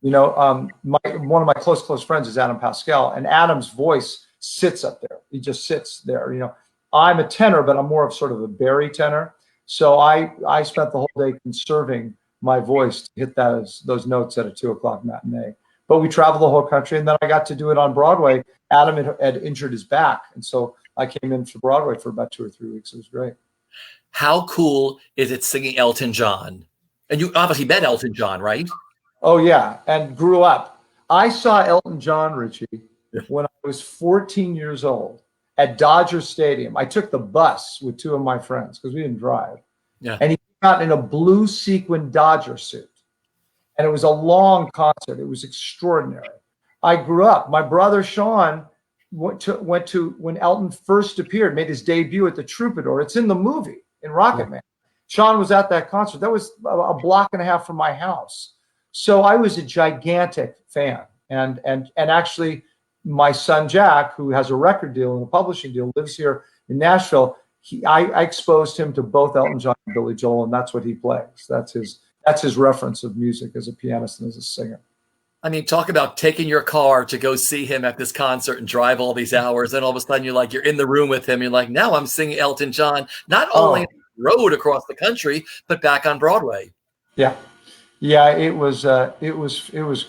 One of my close friends is Adam Pascal, and Adam's voice sits up there. He just sits there. I'm a tenor, but I'm more of sort of a bari tenor. So I spent the whole day conserving my voice to hit those notes at a 2:00 matinee. But we traveled the whole country, and then I got to do it on Broadway. Adam had injured his back, and so I came in for Broadway for about 2 or 3 weeks. It was great. How cool is it singing Elton John? And you obviously met Elton John, right? Oh, yeah, and grew up. I saw Elton John, Richie, when I was 14 years old at Dodger Stadium. I took the bus with 2 of my friends because we didn't drive. Yeah. And he came out in a blue sequin Dodger suit. And it was a long concert. It was extraordinary. I grew up. My brother Sean went to when Elton first appeared, made his debut at the Troubadour. It's in the movie, in Rocket Man. Sean was at that concert. That was a block and a half from my house. So I was a gigantic fan. And actually, my son Jack, who has a record deal and a publishing deal, lives here in Nashville. I exposed him to both Elton John and Billy Joel, and that's what he plays. That's his reference of music as a pianist and as a singer. Talk about taking your car to go see him at this concert and drive all these hours. And all of a sudden you're in the room with him. You're like, now I'm singing Elton John, not only on the road across the country, but back on Broadway. Yeah. Yeah. It was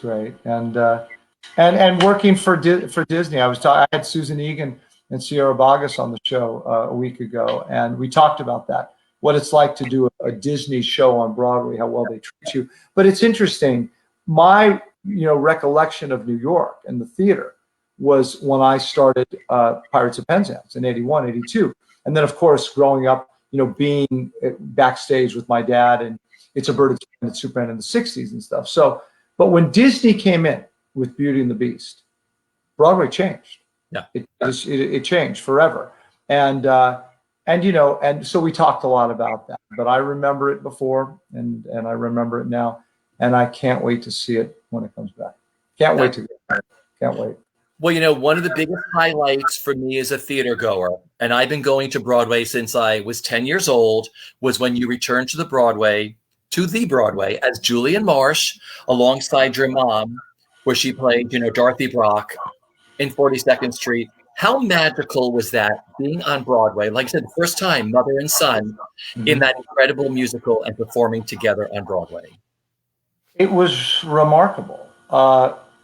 great. And working for Disney, I had Susan Egan and Sierra Boggess on the show a week ago. And we talked about that, what it's like to do a Disney show on Broadway, how well they treat you. But it's interesting. My recollection of New York and the theater was when I started Pirates of Penzance in 81, 82. And then, of course, growing up, being backstage with my dad and It's a Bird and Superman in the 60s and stuff. So, but when Disney came in with Beauty and the Beast, Broadway changed. Yeah, it changed forever. And and so we talked a lot about that, but I remember it before and I remember it now, and I can't wait to see it when it comes back. Can't wait to can't wait. Well, one of the biggest highlights for me as a theater goer, and I've been going to Broadway since I was 10 years old, was when you returned to the Broadway as Julian Marsh alongside your mom, where she played, Dorothy Brock in 42nd Street. How magical was that being on Broadway? Like I said, the first time, mother and son, in that incredible musical and performing together on Broadway. It was remarkable.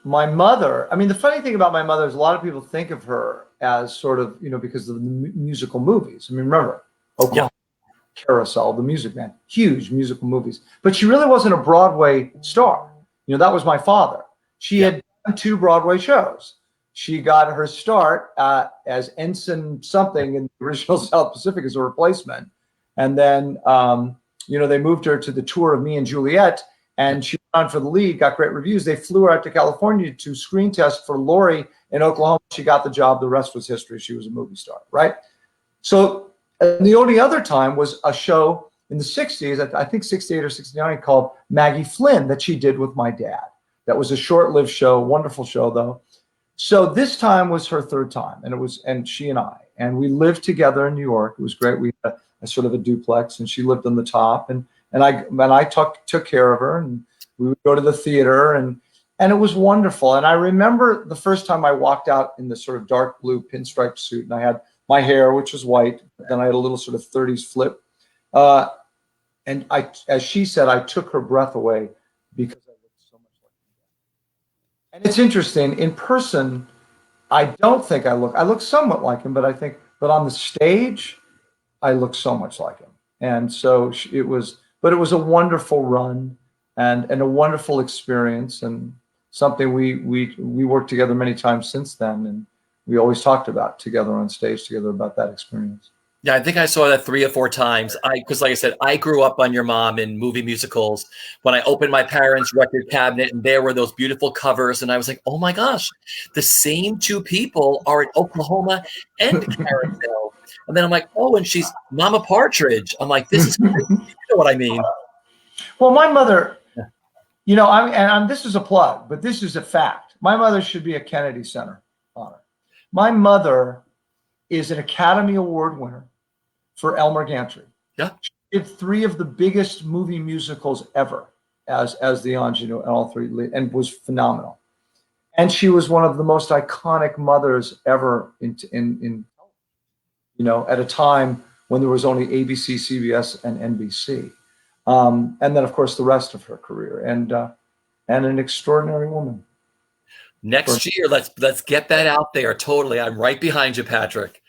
My mother, I mean, the funny thing about my mother is a lot of people think of her as sort of, because of the musical movies. I mean, remember, Oklahoma, Carousel, The Music Man, huge musical movies. But she really wasn't a Broadway star. That was my father. She had done 2 Broadway shows. She got her start as Ensign something in the original South Pacific as a replacement. And then, they moved her to the tour of Me and Juliet, and she went on for the lead, got great reviews. They flew her out to California to screen test for Laurie in Oklahoma. She got the job. The rest was history. She was a movie star, right? So the only other time was a show in the 60s, I think 68 or 69, called Maggie Flynn that she did with my dad. That was a short-lived show, wonderful show though. So this time was her 3rd time, and she and we lived together in New York. It was great. We had a sort of a duplex, and she lived on the top, and I took care of her, and we would go to the theater, and it was wonderful. And I remember the first time I walked out in the sort of dark blue pinstripe suit, and I had my hair, which was white, then I had a little sort of 30s flip, and as she said, I took her breath away because I looked so much like him. And it's interesting, in person, I don't think I look somewhat like him, but on the stage, I look so much like him. And so it was a wonderful run and a wonderful experience, and something we worked together many times since then, and we always talked about together on stage together about that experience. Yeah, I think I saw that 3 or 4 times. Because like I said, I grew up on your mom in movie musicals. When I opened my parents' record cabinet, and there were those beautiful covers, and I was like, oh my gosh, the same 2 people are in Oklahoma and Carousel. And then I'm like, oh, and she's Mama Partridge. I'm like, this is crazy. You know what I mean? Well, my mother, this is a plug, but this is a fact. My mother should be a Kennedy Center honor. My mother is an Academy Award winner for Elmer Gantry. Yeah. She did 3 of the biggest movie musicals ever as the ingenue, and all 3, and was phenomenal. And she was one of the most iconic mothers ever in at a time when there was only ABC, CBS, and NBC. And then, of course, the rest of her career, and an extraordinary woman. Next year, let's get that out there. Totally. I'm right behind you, Patrick.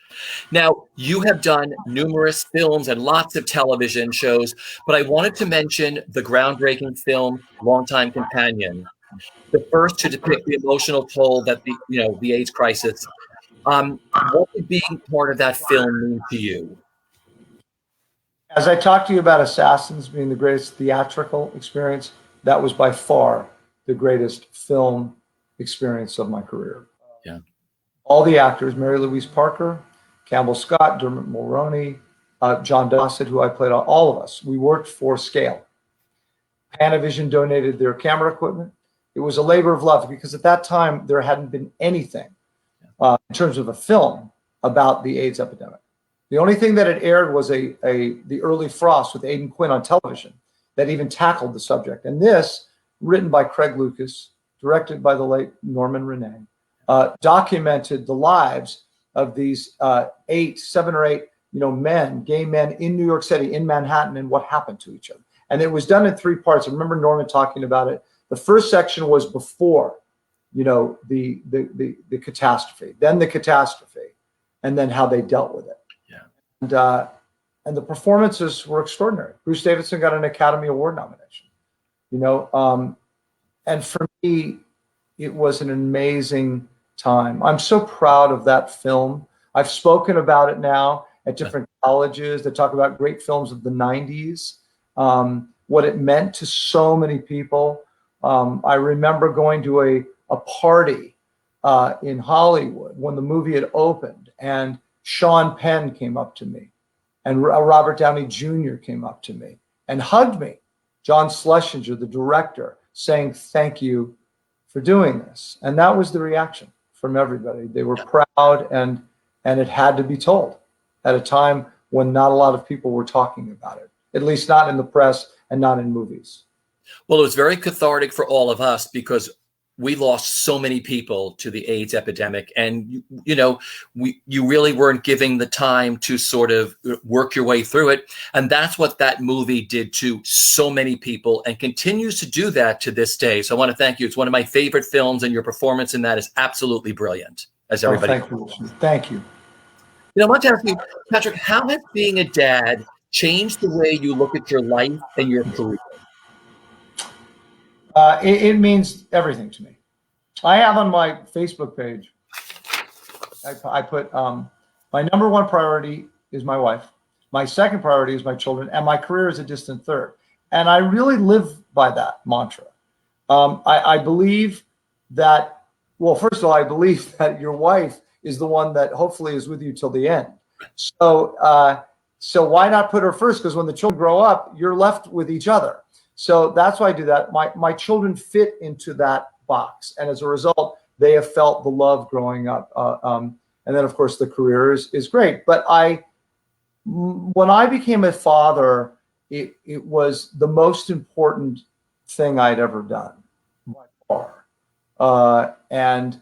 Now, you have done numerous films and lots of television shows, but I wanted to mention the groundbreaking film, Longtime Companion, the first to depict the emotional toll that the AIDS crisis. What would being part of that film mean to you? As I talked to you about Assassins being the greatest theatrical experience, that was by far the greatest film experience of my career. Yeah. All the actors, Mary Louise Parker, Campbell Scott, Dermot Mulroney, John Dossett, who I played on, all of us, we worked for scale. Panavision donated their camera equipment. It was a labor of love because at that time there hadn't been anything in terms of a film about the AIDS epidemic. The only thing that had aired was the early Frost with Aidan Quinn on television that even tackled the subject. And this, written by Craig Lucas, directed by the late Norman Renee, documented the lives of these 7 or 8, men, gay men in New York City, in Manhattan, and what happened to each other. And it was done in 3 parts. I remember Norman talking about it. The first section was before, the catastrophe, then the catastrophe, and then how they dealt with it. Yeah. And the performances were extraordinary. Bruce Davidson got an Academy Award nomination. And for me, it was an amazing time. I'm so proud of that film. I've spoken about it now at different colleges that talk about great films of the 90s, what it meant to so many people. I remember going to a party in Hollywood when the movie had opened, and Sean Penn came up to me And Robert Downey Jr. came up to me and hugged me. John Schlesinger, the director, saying, thank you for doing this. And that was the reaction from everybody. They were proud, and it had to be told at a time when not a lot of people were talking about it, at least not in the press and not in movies. Well, it was very cathartic for all of us because we lost so many people to the AIDS epidemic, and you really weren't giving the time to sort of work your way through it. And that's what that movie did to so many people and continues to do that to this day. So I want to thank you. It's one of my favorite films, and your performance in that is absolutely brilliant, as everybody. Thank you. Thank you. I want to ask you, Patrick, how has being a dad changed the way you look at your life and your career? It means everything to me. I have on my Facebook page, I put my number one priority is my wife. My second priority is my children, and my career is a distant third. And I really live by that mantra. I believe that, well, first of all, I believe that your wife is the one that hopefully is with you till the end. So why not put her first? Because when the children grow up, you're left with each other. So that's why I do that. My children fit into that box. And as a result, they have felt the love growing up. And then, of course, the career is great. But when I became a father, it was the most important thing I'd ever done by far. And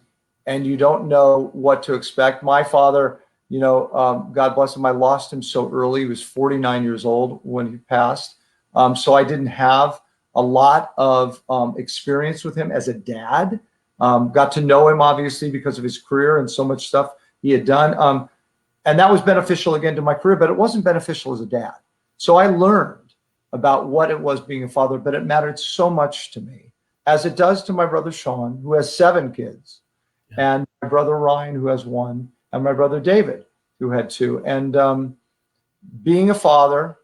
you don't know what to expect. My father, God bless him, I lost him so early. He was 49 years old when he passed. So I didn't have a lot of experience with him as a dad. Got to know him, obviously, because of his career and so much stuff he had done. And that was beneficial, again, to my career, but it wasn't beneficial as a dad. So I learned about what it was being a father, but it mattered so much to me, as it does to my brother Sean, who has 7 kids, and my brother Ryan, who has 1, and my brother David, who had 2. And being a father,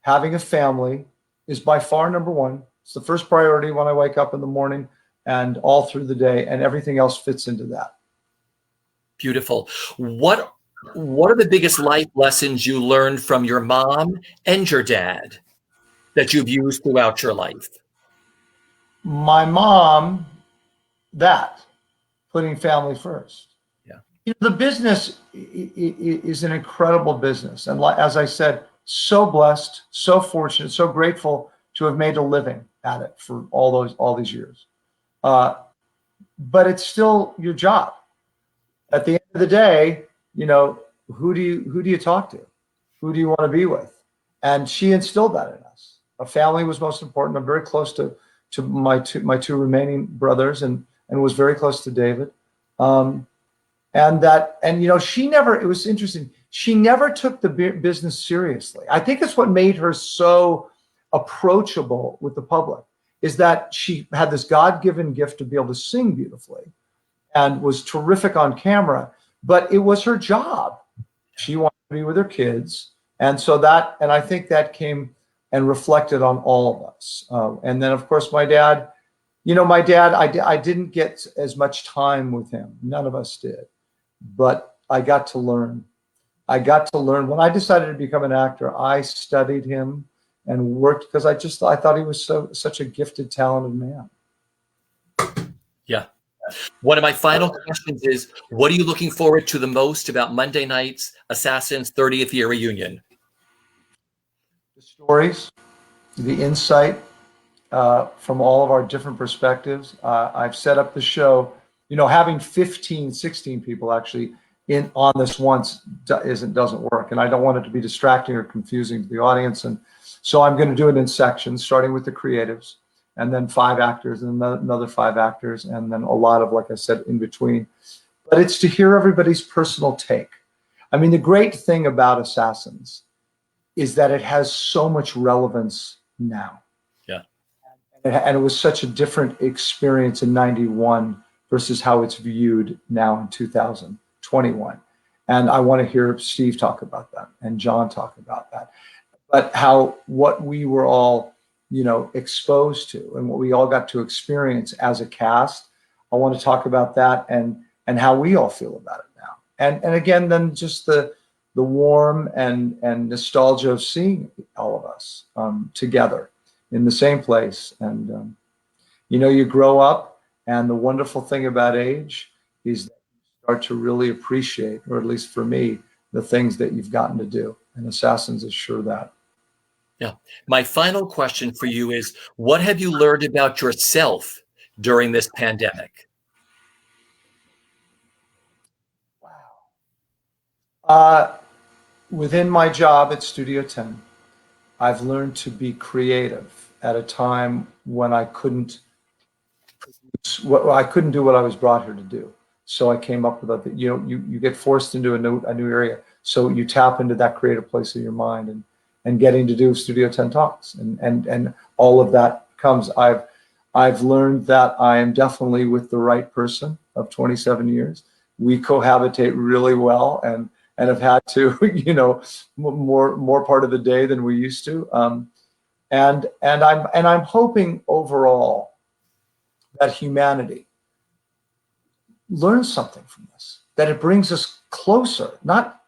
having a family is by far number one. It's the first priority when I wake up in the morning and all through the day, and everything else fits into that. Beautiful. What are the biggest life lessons you learned from your mom and your dad that you've used throughout your life? My mom, putting family first. Yeah. The business is an incredible business. And as I said, so blessed, so fortunate, so grateful to have made a living at it for all these years. But it's still your job. At the end of the day, who do you talk to? Who do you want to be with? And she instilled that in us. A family was most important. I'm very close to my two remaining brothers, and was very close to David. She never, it was interesting, she never took the business seriously. I think it's what made her so approachable with the public, is that she had this God-given gift to be able to sing beautifully and was terrific on camera, but it was her job. She wanted to be with her kids. And I think that came and reflected on all of us. And then, of course, my dad, I didn't get as much time with him. None of us did. But I got to learn. When I decided to become an actor, I studied him and worked because I thought he was such a gifted, talented man. Yeah. One of my final questions is, what are you looking forward to the most about Monday night's Assassins 30th year reunion? The stories, the insight from all of our different perspectives. I've set up the show, having 16 people actually on this once doesn't work. And I don't want it to be distracting or confusing to the audience. And so I'm going to do it in sections, starting with the creatives, and then 5 actors, and another 5 actors, and then a lot of, like I said, in between. But it's to hear everybody's personal take. I mean, the great thing about Assassins is that it has so much relevance now. Yeah. And it was such a different experience in 91 versus how it's viewed now in 2021. And I want to hear Steve talk about that and John talk about that. But what we were all, exposed to and what we all got to experience as a cast, I want to talk about that and how we all feel about it now. And again, then just the the warm and nostalgia of seeing all of us together in the same place. And you grow up, and the wonderful thing about age is that you start to really appreciate, or at least for me, the things that you've gotten to do. And Assassins is sure that. Yeah. My final question for you is, what have you learned about yourself during this pandemic? Within my job at Studio 10, I've learned to be creative at a time when I couldn't do what I was brought here to do. So I came up with you get forced into a new area. So you tap into that creative place of your mind, and getting to do Studio 10 talks and all of that comes. I've learned that I am definitely with the right person of 27 years. We cohabitate really well and have had to, more part of the day than we used to. And I'm hoping overall that humanity learns something from this, that it brings us closer, not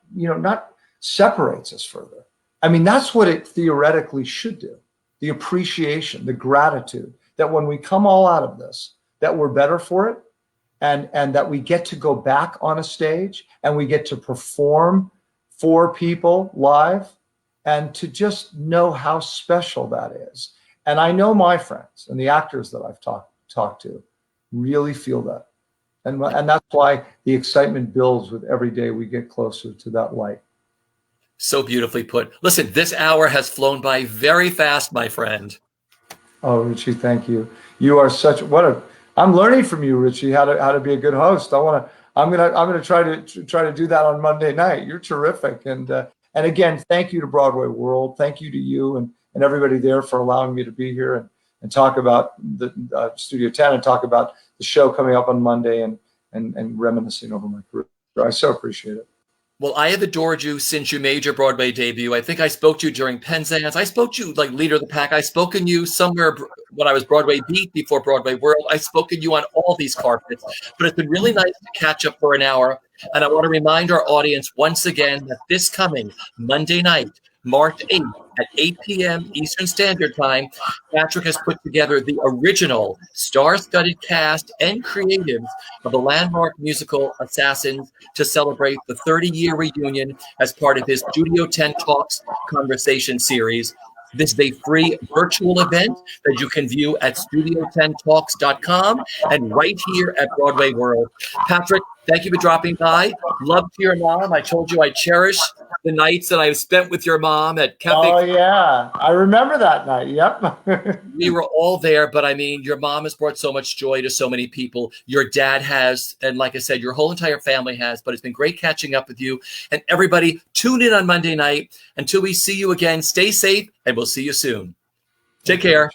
separates us further. I mean, that's what it theoretically should do. The appreciation, the gratitude that when we come all out of this, that we're better for it, and that we get to go back on a stage and we get to perform for people live, and to just know how special that is. And I know my friends and the actors that I've talked to really feel that. And that's why the excitement builds with every day we get closer to that light. So beautifully put. Listen, this hour has flown by very fast, my friend. Oh, Richie, thank you. You are I'm learning from you, Richie, how to be a good host. I'm gonna try to do that on Monday night. You're terrific. And again, thank you to BroadwayWorld. Thank you to you and everybody there for allowing me to be here and talk about the Studio 10 and talk about the show coming up on Monday and reminiscing over my career. I so appreciate it. Well, I have adored you since you made your Broadway debut. I think I spoke to you during Penzance. I spoke to you like leader of the pack. I spoke to you somewhere when I was Broadway Beat before BroadwayWorld. I spoke to you on all these carpets. But it's been really nice to catch up for an hour. And I want to remind our audience once again that this coming Monday night, March 8th at 8 p.m. Eastern Standard Time, Patrick has put together the original star-studded cast and creatives of the landmark musical Assassins to celebrate the 30-year reunion as part of his Studio 10 Talks conversation series. This is a free virtual event that you can view at studio10talks.com and right here at BroadwayWorld. Patrick, thank you for dropping by. Love to your mom. I told you I cherish the nights that I've spent with your mom at Cafe. Oh, yeah. I remember that night. Yep. We were all there, but I mean, your mom has brought so much joy to so many people. Your dad has, and like I said, your whole entire family has, but it's been great catching up with you. And everybody, tune in on Monday night. Until we see you again, stay safe, and we'll see you soon. Take care.